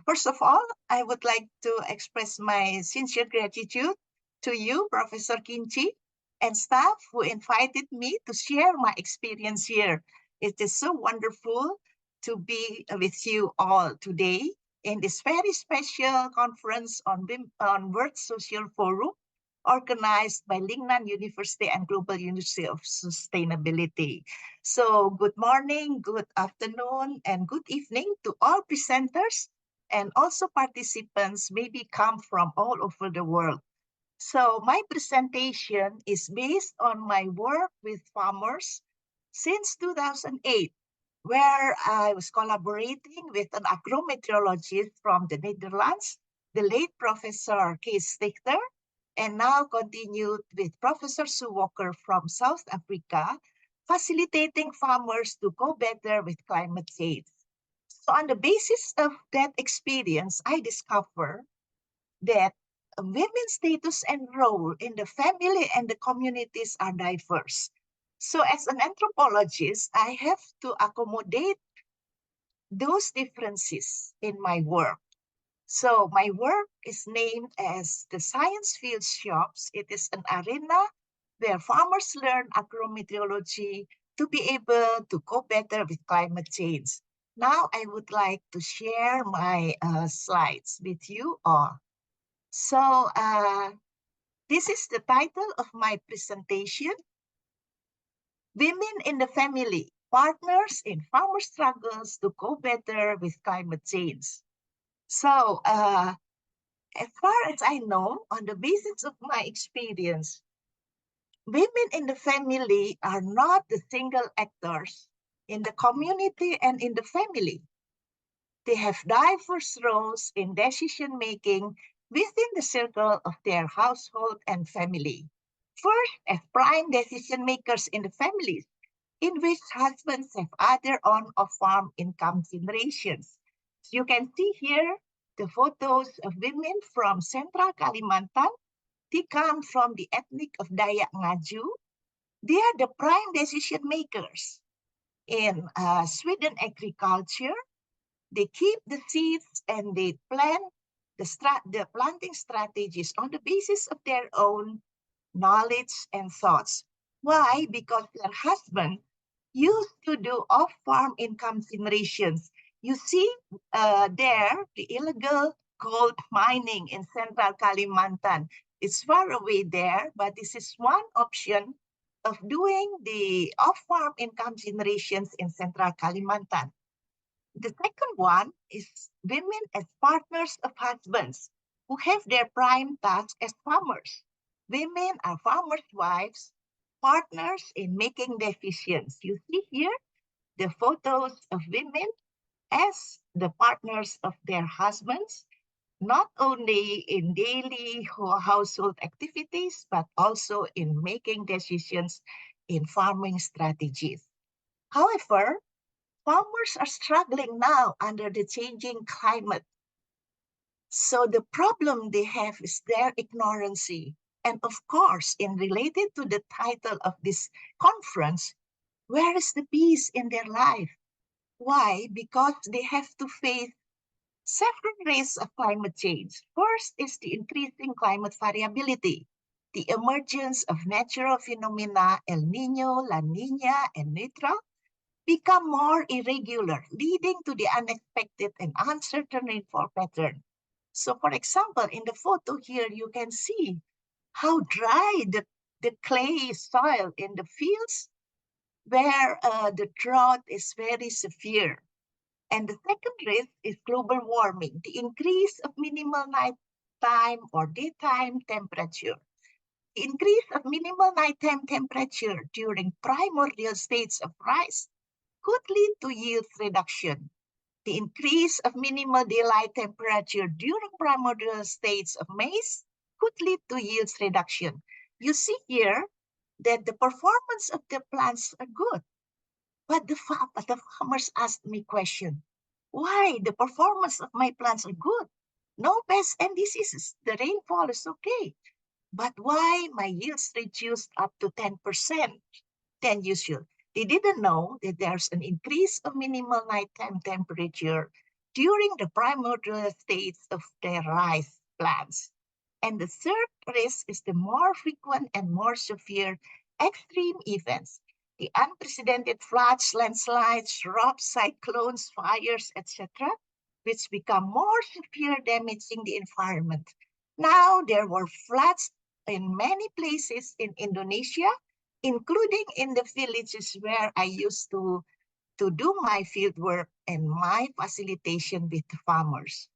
First of all, I would like to express my sincere gratitude to you, Professor Kinchi, and staff who invited me to share my experience here. It is so wonderful to be with you all today in this very special conference on World Social Forum organized by Lingnan University and Global University of Sustainability. So good morning, good afternoon, and good evening to all presenters and also participants maybe come from all over the world. So my presentation is based on my work with farmers since 2008, where I was collaborating with an agrometeorologist from the Netherlands, the late Professor Kees Stichter, and now continued with Professor Sue Walker from South Africa, facilitating farmers to go better with climate change. So on the basis of that experience, I discovered that women's status and role in the family and the communities are diverse. So as an anthropologist, I have to accommodate those differences in my work. So my work is named as the Science Field Shops. It is an arena where farmers learn agrometeorology to be able to go better with climate change. Now I would like to share my slides with you all. So this is the title of my presentation, Women in the Family, Partners in Farmer Struggles to Go Better with Climate Change. So as far as I know, on the basis of my experience, women in the family are not the single actors in the community and in the family. They have diverse roles in decision-making within the circle of their household and family. First, as prime decision makers in the families, in which husbands have other on-farm income generations. So you can see here the photos of women from Central Kalimantan. They come from the ethnic of Dayak Ngaju. They are the prime decision makers in Sweden agriculture. They keep the seeds and they plan the planting strategies on the basis of their own knowledge and thoughts. Why? Because their husband used to do off-farm income generations. You see there, the illegal gold mining in Central Kalimantan. It's far away there, but this is one option of doing the off-farm income generations in Central Kalimantan. The second one is women as partners of husbands who have their prime task as farmers. Women are farmers' wives, partners in making decisions. You see here the photos of women as the partners of their husbands, not only in daily household activities, but also in making decisions in farming strategies. However, farmers are struggling now under the changing climate. So the problem they have is their ignorance. And of course, in related to the title of this conference, where is the peace in their life? Why? Because they have to face several risks of climate change. First is the increasing climate variability, the emergence of natural phenomena El Nino, La Nina, and neutral become more irregular, leading to the unexpected and uncertain rainfall pattern. So for example, in the photo here, you can see how dry the clay soil in the fields where the drought is very severe. And the second risk is global warming, the increase of minimal nighttime or daytime temperature. The increase of minimal nighttime temperature during primordial states of rice could lead to yield reduction. The increase of minimal daylight temperature during primordial states of maize could lead to yield reduction. You see here that the performance of the plants are good. But the farmers asked me question, why the performance of my plants are good? No pests and diseases. The rainfall is okay. But why my yields reduced up to 10% than usual? They didn't know that there's an increase of minimal nighttime temperature during the primordial states of their rice plants. And the third risk is the more frequent and more severe extreme events, the unprecedented floods, landslides, droughts, cyclones, fires, etc., which become more severe, damaging the environment. Now, there were floods in many places in Indonesia, including in the villages where I used to do my field work and my facilitation with the farmers.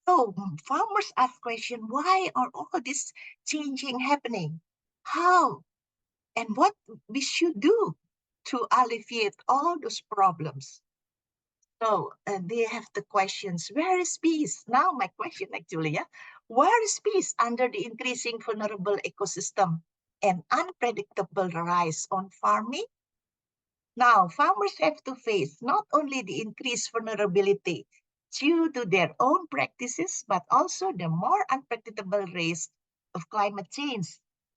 So farmers ask question, why are all this changing happening? How and what we should do to alleviate all those problems? So they have the questions, where is peace? Now my question actually, yeah, where is peace under the increasing vulnerable ecosystem and unpredictable rise on farming? Now, farmers have to face not only the increased vulnerability due to their own practices, but also the more unpredictable risk of climate change.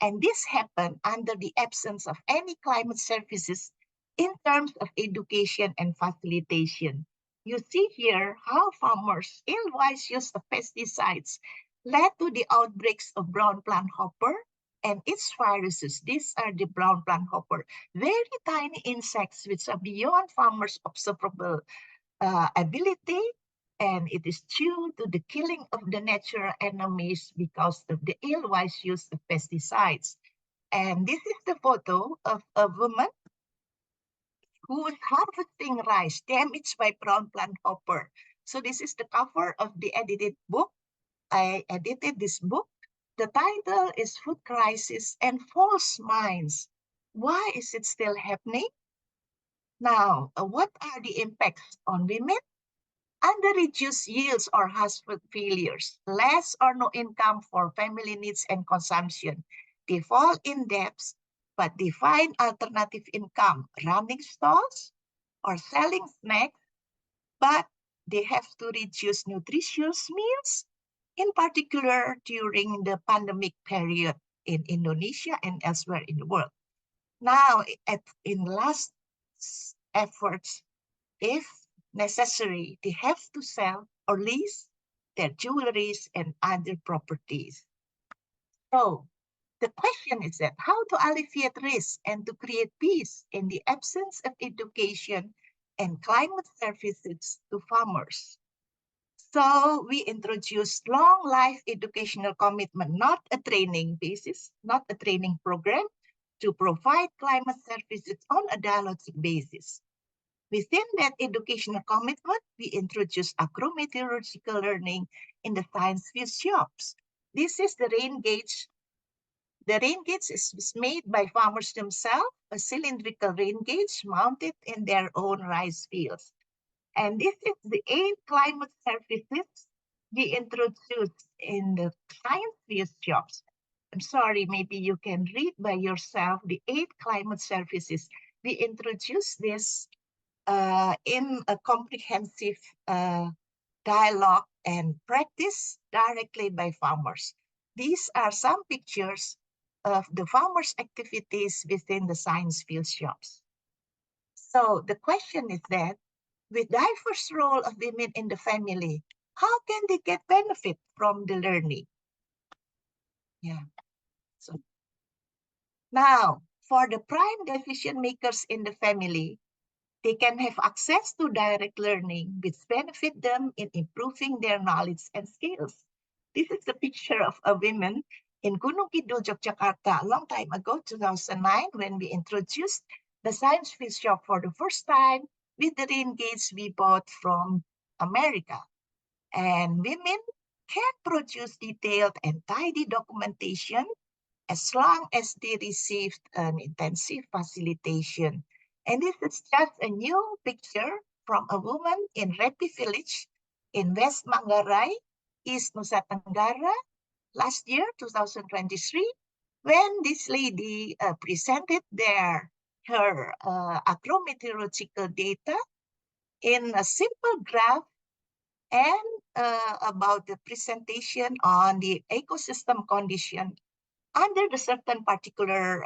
And this happened under the absence of any climate services in terms of education and facilitation. You see here how farmers' ill-wise use of pesticides led to the outbreaks of brown plant hopper and its viruses. These are the brown plant hopper, very tiny insects which are beyond farmers' observable ability, and it is due to the killing of the natural enemies because of the ill-wise use of pesticides. And this is the photo of a woman who was harvesting rice damaged by brown plant hopper. So this is the cover of the edited book. I edited this book. The title is Food Crisis and False Minds. Why is it still happening? Now, what are the impacts on women? Under reduced yields or household failures, less or no income for family needs and consumption. They fall in debts, but they find alternative income, running stalls or selling snacks, but they have to reduce nutritious meals, in particular during the pandemic period in Indonesia and elsewhere in the world. Now, in last efforts, if necessary, they have to sell or lease their jewelries and other properties. So the question is that how to alleviate risk and to create peace in the absence of education and climate services to farmers. So we introduced long life educational commitment, not a training basis, not a training program, to provide climate services on a dialogic basis. Within that educational commitment, we introduced agrometeorological learning in the science field shops. This is the rain gauge. The rain gauge is made by farmers themselves, a cylindrical rain gauge mounted in their own rice fields. And this is the 8 climate services we introduced in the science field shops. I'm sorry, maybe you can read by yourself the 8 climate services. We introduced this in a comprehensive dialogue and practice directly by farmers. These are some pictures of the farmers' activities within the science field shops. So the question is that with diverse role of women in the family, how can they get benefit from the learning? Yeah. So now, for the prime decision makers in the family, they can have access to direct learning, which benefit them in improving their knowledge and skills. This is the picture of a woman in Gunung Kidul, Yogyakarta, a long time ago, 2009, when we introduced the science field shop for the first time with the rain gauge we bought from America. And women can produce detailed and tidy documentation as long as they received an intensive facilitation. And this is just a new picture from a woman in Repi village in West Manggarai, East Nusa Tenggara, last year, 2023, when this lady presented her agrometeorological data in a simple graph and about the presentation on the ecosystem condition under the certain particular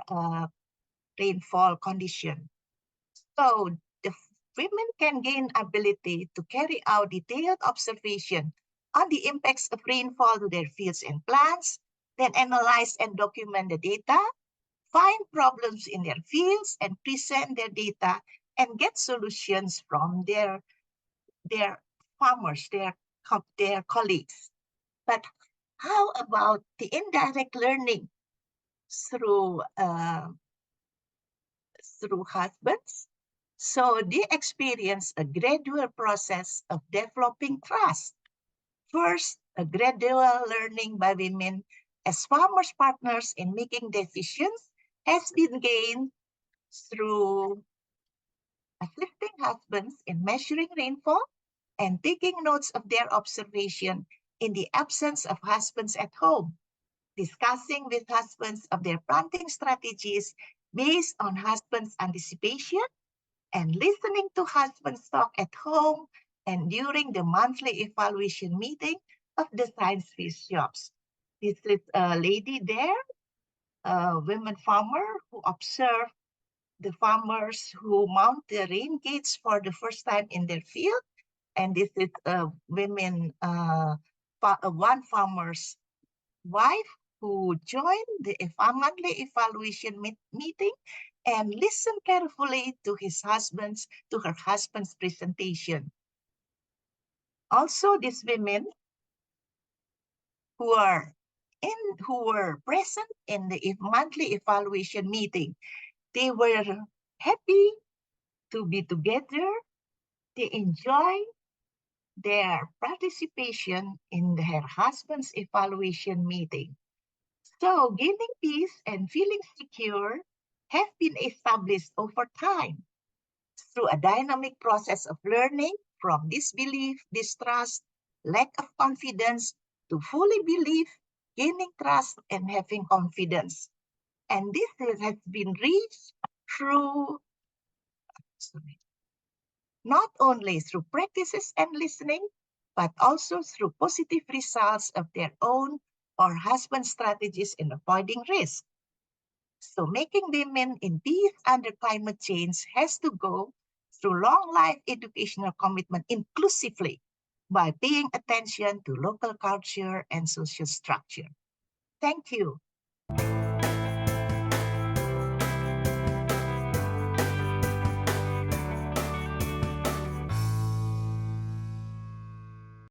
rainfall condition. So women can gain ability to carry out detailed observation on the impacts of rainfall to their fields and plants, then analyze and document the data, find problems in their fields and present their data and get solutions from their farmers, their colleagues. But how about the indirect learning through through husbands? So they experience a gradual process of developing trust. First, a gradual learning by women as farmers' partners in making decisions has been gained through assisting husbands in measuring rainfall and taking notes of their observation in the absence of husbands at home, discussing with husbands of their planting strategies based on husbands' anticipation, and listening to husbands talk at home and during the monthly evaluation meeting of the science field shops. This is a lady there, a women farmer who observed the farmers who mount the rain gates for the first time in their field. And this is a women, one farmer's wife who joined the monthly evaluation meeting and listened carefully to her husband's presentation. Also, these women who were present in the monthly evaluation meeting, they were happy to be together. They enjoy their participation in her husband's evaluation meeting. So gaining peace and feeling secure have been established over time through a dynamic process of learning from disbelief, distrust, lack of confidence to fully believe, gaining trust, and having confidence. And this has been reached through, not only through practices and listening, but also through positive results of their own or husband strategies in avoiding risk. So making women in peace under climate change has to go through long life educational commitment inclusively by paying attention to local culture and social structure. Thank you.